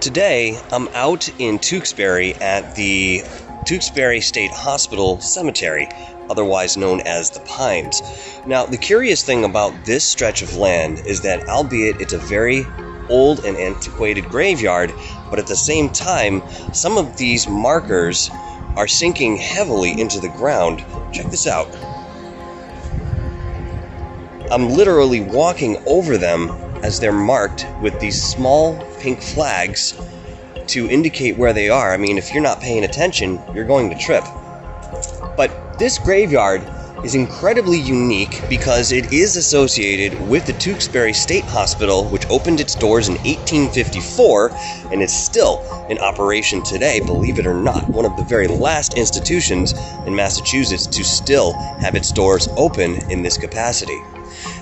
Today, I'm out in Tewksbury at the Tewksbury State Hospital Cemetery, otherwise known as the Pines. Now, the curious thing about this stretch of land is that, albeit it's a very old and antiquated graveyard, but at the same time, some of these markers are sinking heavily into the ground. Check this out. I'm literally walking over them as they're marked with these small pink flags to indicate where they are. I mean, if you're not paying attention, you're going to trip. But this graveyard is incredibly unique because it is associated with the Tewksbury State Hospital, which opened its doors in 1854 and is still in operation today, believe it or not. One of the very last institutions in Massachusetts to still have its doors open in this capacity.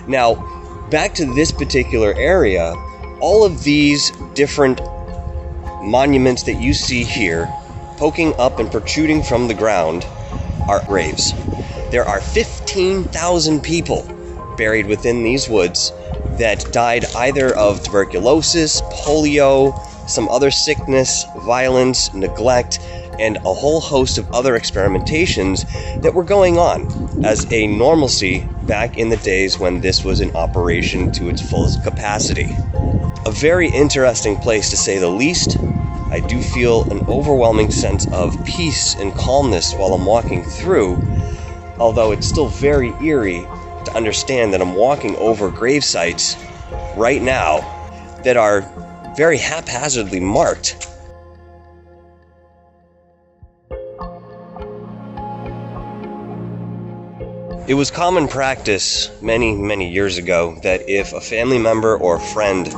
Now, back to this particular area, all of these different monuments that you see here, poking up and protruding from the ground, are graves. There are 15,000 people buried within these woods that died either of tuberculosis, polio, some other sickness, violence, neglect, and a whole host of other experimentations that were going on as a normalcy back in the days when this was in operation to its fullest capacity. A very interesting place, to say the least. I do feel an overwhelming sense of peace and calmness while I'm walking through, although it's still very eerie to understand that I'm walking over grave sites right now that are very haphazardly marked. It was common practice many years ago that if a family member or friend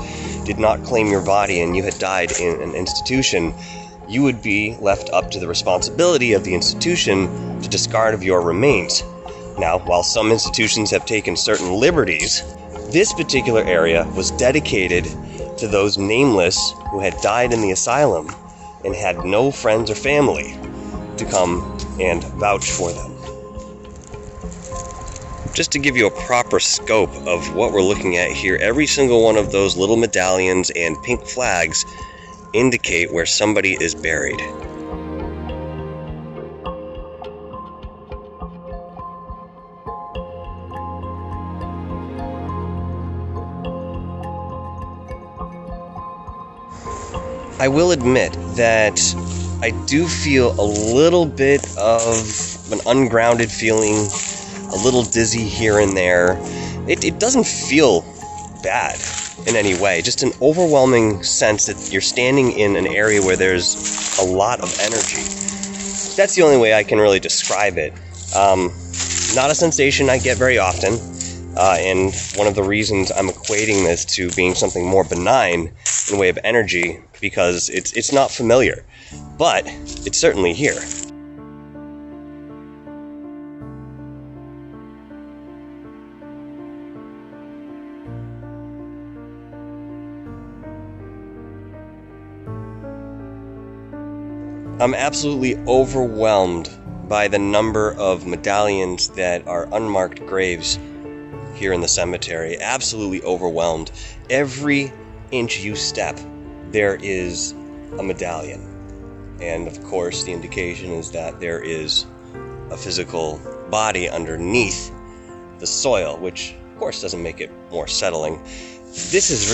did not claim your body and you had died in an institution, you would be left up to the responsibility of the institution to discard of your remains. Now, while some institutions have taken certain liberties, this particular area was dedicated to those nameless who had died in the asylum and had no friends or family to come and vouch for them. Just to give you a proper scope of what we're looking at here, every single one of those little medallions and pink flags indicate where somebody is buried. I will admit that I do feel a little bit of an ungrounded feeling, a little dizzy here and there. It doesn't feel bad in any way, just an overwhelming sense that you're standing in an area where there's a lot of energy. That's the only way I can really describe it. Not a sensation I get very often, and one of the reasons I'm equating this to being something more benign in way of energy, because it's not familiar, but it's certainly here. I'm absolutely overwhelmed by the number of medallions that are unmarked graves here in the cemetery. Absolutely overwhelmed. Every inch you step, there is a medallion. And of course, the indication is that there is a physical body underneath the soil, which of course doesn't make it more settling. This is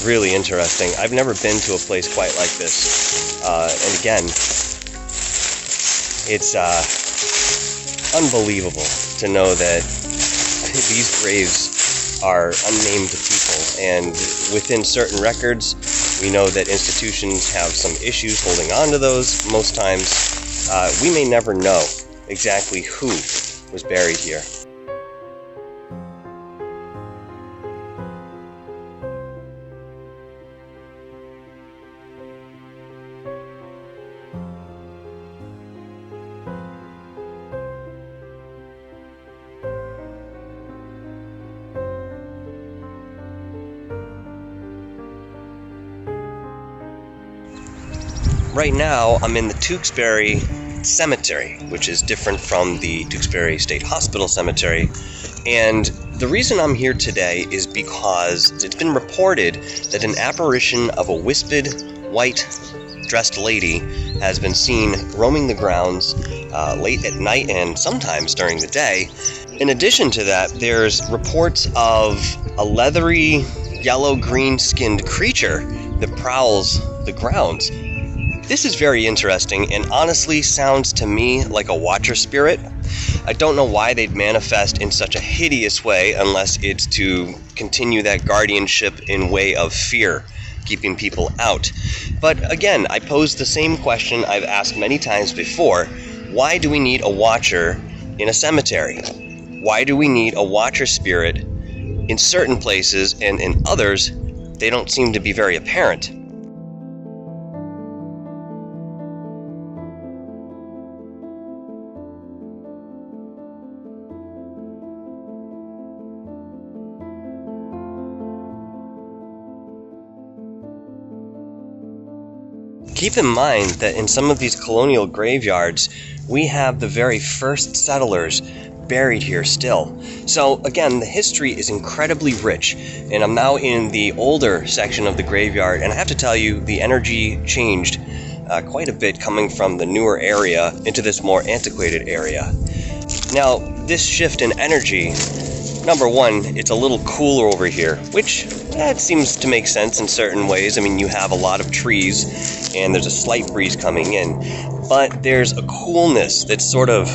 really interesting. I've never been to a place quite like this. And again, it's unbelievable to know that these graves are unnamed people. And within certain records, we know that institutions have some issues holding on to those. Most times, we may never know exactly who was buried here. Right now, I'm in the Tewksbury Cemetery, which is different from the Tewksbury State Hospital Cemetery. And the reason I'm here today is because it's been reported that an apparition of a wisped white dressed lady has been seen roaming the grounds late at night and sometimes during the day. In addition to that, there's reports of a leathery, yellow-green skinned creature that prowls the grounds. This is very interesting and honestly sounds to me like a watcher spirit. I don't know why they'd manifest in such a hideous way unless it's to continue that guardianship in way of fear, keeping people out. But again, I pose the same question I've asked many times before. Why do we need a watcher in a cemetery? Why do we need a watcher spirit in certain places and in others they don't seem to be very apparent? Keep in mind that in some of these colonial graveyards, we have the very first settlers buried here still. So again, the history is incredibly rich, and I'm now in the older section of the graveyard, and I have to tell you, the energy changed quite a bit coming from the newer area into this more antiquated area. Now, this shift in energy, number one, it's a little cooler over here, which it seems to make sense in certain ways. I mean, you have a lot of trees, and there's a slight breeze coming in, but there's a coolness that's sort of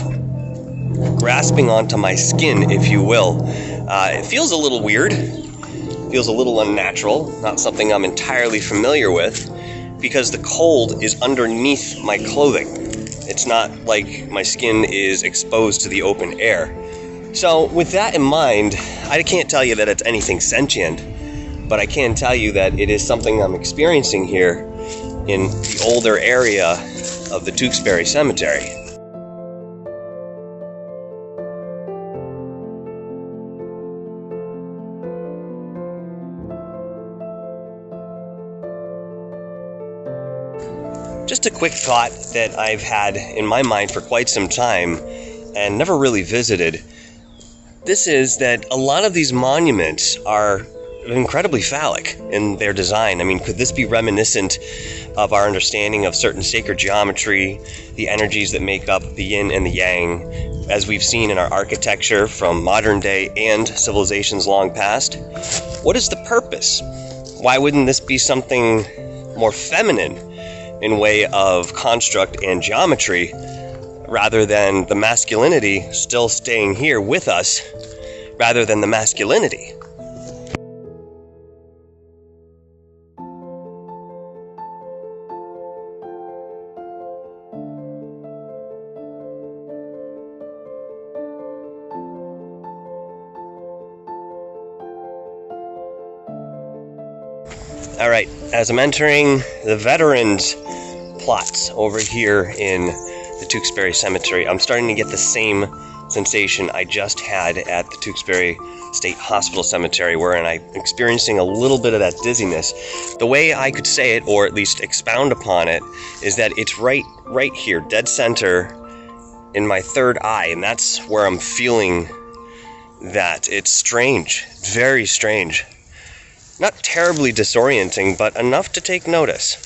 grasping onto my skin, if you will. It feels a little weird, feels a little unnatural, not something I'm entirely familiar with, because the cold is underneath my clothing. It's not like my skin is exposed to the open air. So with that in mind, I can't tell you that it's anything sentient, but I can tell you that it is something I'm experiencing here in the older area of the Tewksbury Cemetery. Just a quick thought that I've had in my mind for quite some time and never really visited. This is that a lot of these monuments are incredibly phallic in their design. I mean, could this be reminiscent of our understanding of certain sacred geometry, the energies that make up the yin and the yang, as we've seen in our architecture from modern day and civilizations long past? What is the purpose? Why wouldn't this be something more feminine in way of construct and geometry, rather than the masculinity still staying here with us, rather than the masculinity? All right, as I'm entering the veterans plots over here in the Tewksbury Cemetery, I'm starting to get the same sensation I just had at the Tewksbury State Hospital Cemetery, wherein I'm experiencing a little bit of that dizziness. The way I could say it, or at least expound upon it, is that it's right here, dead center in my third eye, and that's where I'm feeling that. It's strange, very strange. Not terribly disorienting, but enough to take notice.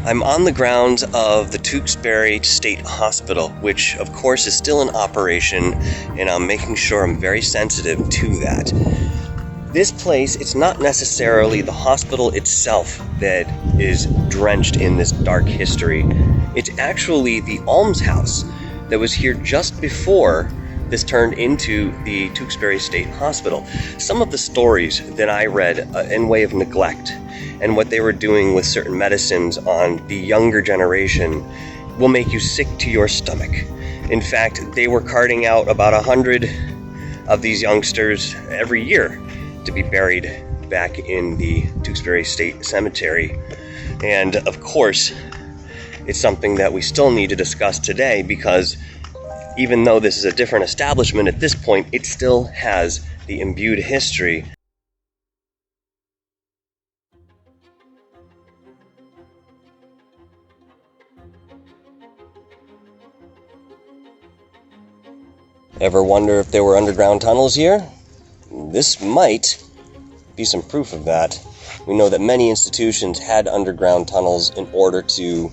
I'm on the grounds of the Tewksbury State Hospital, which of course is still in operation, and I'm making sure I'm very sensitive to that. This place, it's not necessarily the hospital itself that is drenched in this dark history. It's actually the almshouse that was here just before this turned into the Tewksbury State Hospital. Some of the stories that I read in way of neglect and what they were doing with certain medicines on the younger generation will make you sick to your stomach. In fact, they were carting out about 100 of these youngsters every year to be buried back in the Tewksbury State Cemetery. And of course, it's something that we still need to discuss today, because even though this is a different establishment at this point, it still has the imbued history. Ever wonder if there were underground tunnels here? This might be some proof of that. We know that many institutions had underground tunnels in order to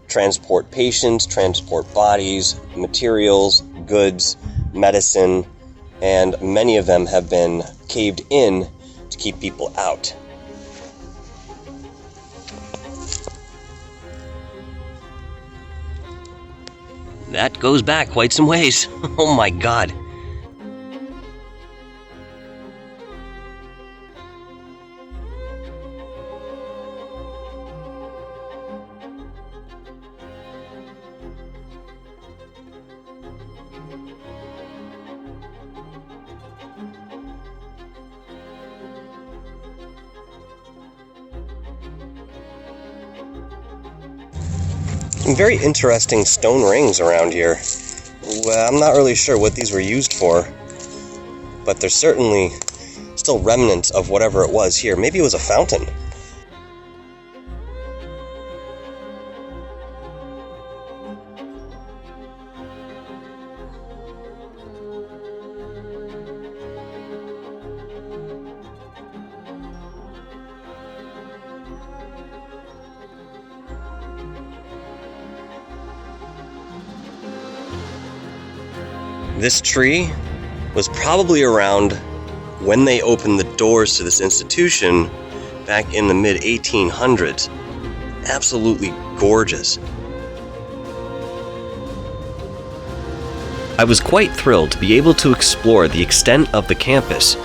transport patients, transport bodies, materials, goods, medicine, and many of them have been caved in to keep people out. That goes back quite some ways. Oh my God. Some very interesting stone rings around here. Well, I'm not really sure what these were used for, but there's certainly still remnants of whatever it was here. Maybe it was a fountain. This tree was probably around when they opened the doors to this institution back in the mid-1800s. Absolutely gorgeous. I was quite thrilled to be able to explore the extent of the campus,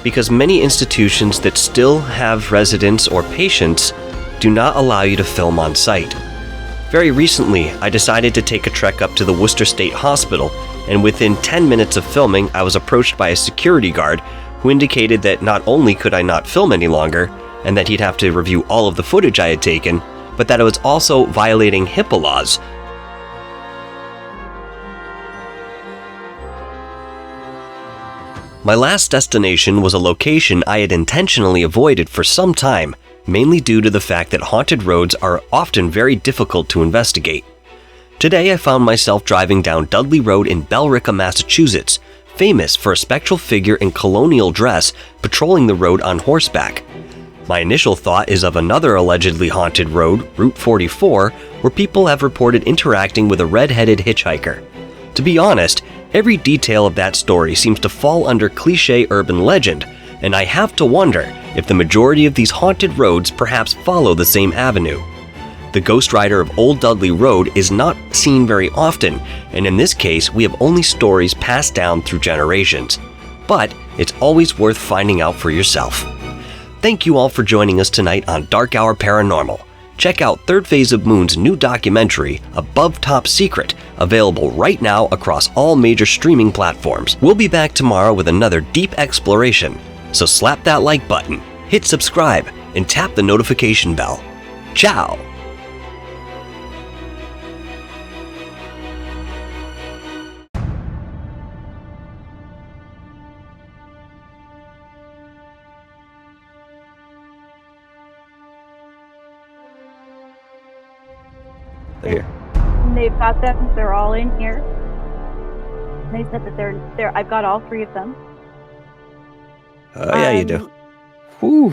because many institutions that still have residents or patients do not allow you to film on site. Very recently, I decided to take a trek up to the Worcester State Hospital, and within 10 minutes of filming, I was approached by a security guard who indicated that not only could I not film any longer, and that he'd have to review all of the footage I had taken, but that I was also violating HIPAA laws. My last destination was a location I had intentionally avoided for some time, mainly due to the fact that haunted roads are often very difficult to investigate. Today I found myself driving down Dudley Road in Billerica, Massachusetts, famous for a spectral figure in colonial dress patrolling the road on horseback. My initial thought is of another allegedly haunted road, Route 44, where people have reported interacting with a red-headed hitchhiker. To be honest, every detail of that story seems to fall under cliché urban legend, and I have to wonder if the majority of these haunted roads perhaps follow the same avenue. The Ghost Rider of Old Dudley Road is not seen very often, and in this case we have only stories passed down through generations. But it's always worth finding out for yourself. Thank you all for joining us tonight on Dark Hour Paranormal. Check out Third Phase of Moon's new documentary, Above Top Secret, available right now across all major streaming platforms. We'll be back tomorrow with another deep exploration, so slap that like button, hit subscribe, and tap the notification bell. Ciao! Here. And they've got them. They're all in here. They said that they're. I've got all three of them. Oh yeah, you do. Whew.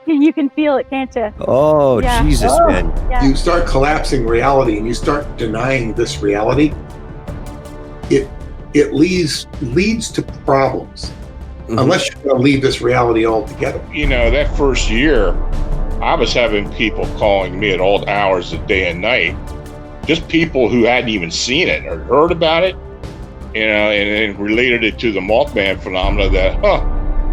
You can feel it, can't you? Oh yeah. Jesus, man! Yeah. You start collapsing reality, and you start denying this reality. It leads to problems, unless you're going to leave this reality altogether. You know, that first year, I was having people calling me at all hours of day and night, just people who hadn't even seen it or heard about it, you know, and related it to the Mothman phenomena that,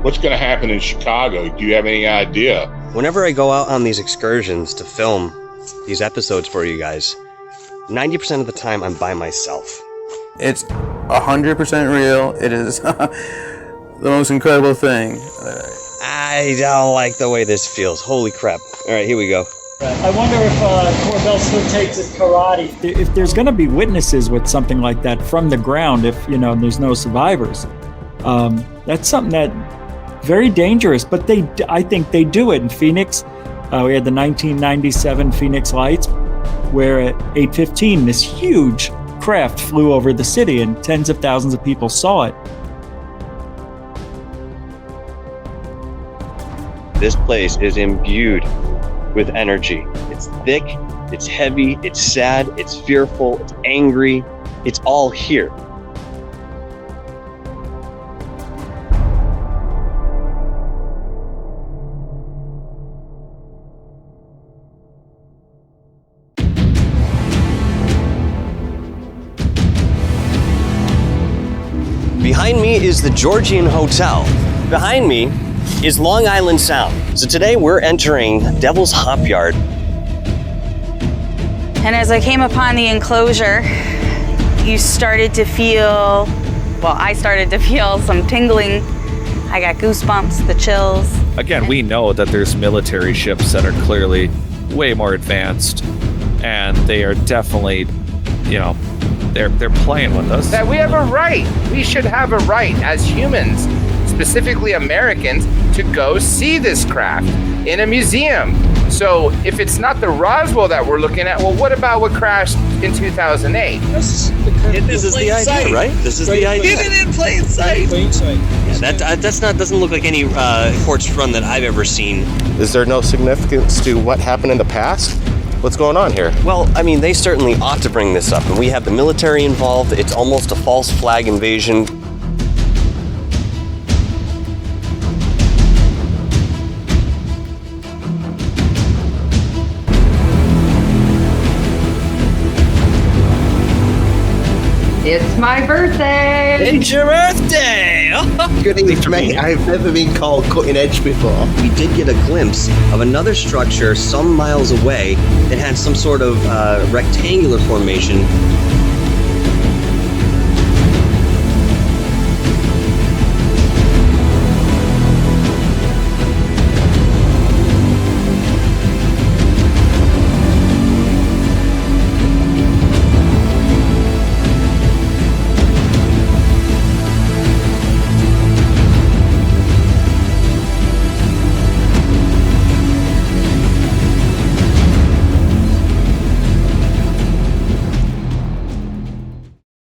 what's going to happen in Chicago? Do you have any idea? Whenever I go out on these excursions to film these episodes for you guys, 90% of the time I'm by myself. It's 100% real. It is the most incredible thing. I don't like the way this feels. Holy crap. All right, here we go. I wonder if Corbell still takes his karate. If there's going to be witnesses with something like that from the ground, if there's no survivors, that's something that very dangerous. But I think they do it in Phoenix. We had the 1997 Phoenix Lights, where at 8:15 this huge craft flew over the city, and tens of thousands of people saw it. This place is imbued with energy. It's thick, it's heavy, it's sad, it's fearful, it's angry. It's all here. Behind me is the Georgian Hotel. Behind me is Long Island Sound. So today we're entering Devil's Hop Yard. And as I came upon the enclosure, I started to feel some tingling. I got goosebumps, the chills. Again, we know that there's military ships that are clearly way more advanced, and they are definitely, they're playing with us. That we have a right. We should have a right as humans, specifically Americans, to go see this craft in a museum. So if it's not the Roswell that we're looking at, well, what about what crashed in 2008? This is the idea, right? This is the idea. Hidden in plain sight. Yeah, doesn't look like any quartz run that I've ever seen. Is there no significance to what happened in the past? What's going on here? Well, I mean, they certainly ought to bring this up, and we have the military involved. It's almost a false flag invasion. It's my birthday! It's your birthday! Good evening, mate. I've never been called cutting edge before. We did get a glimpse of another structure some miles away that had some sort of rectangular formation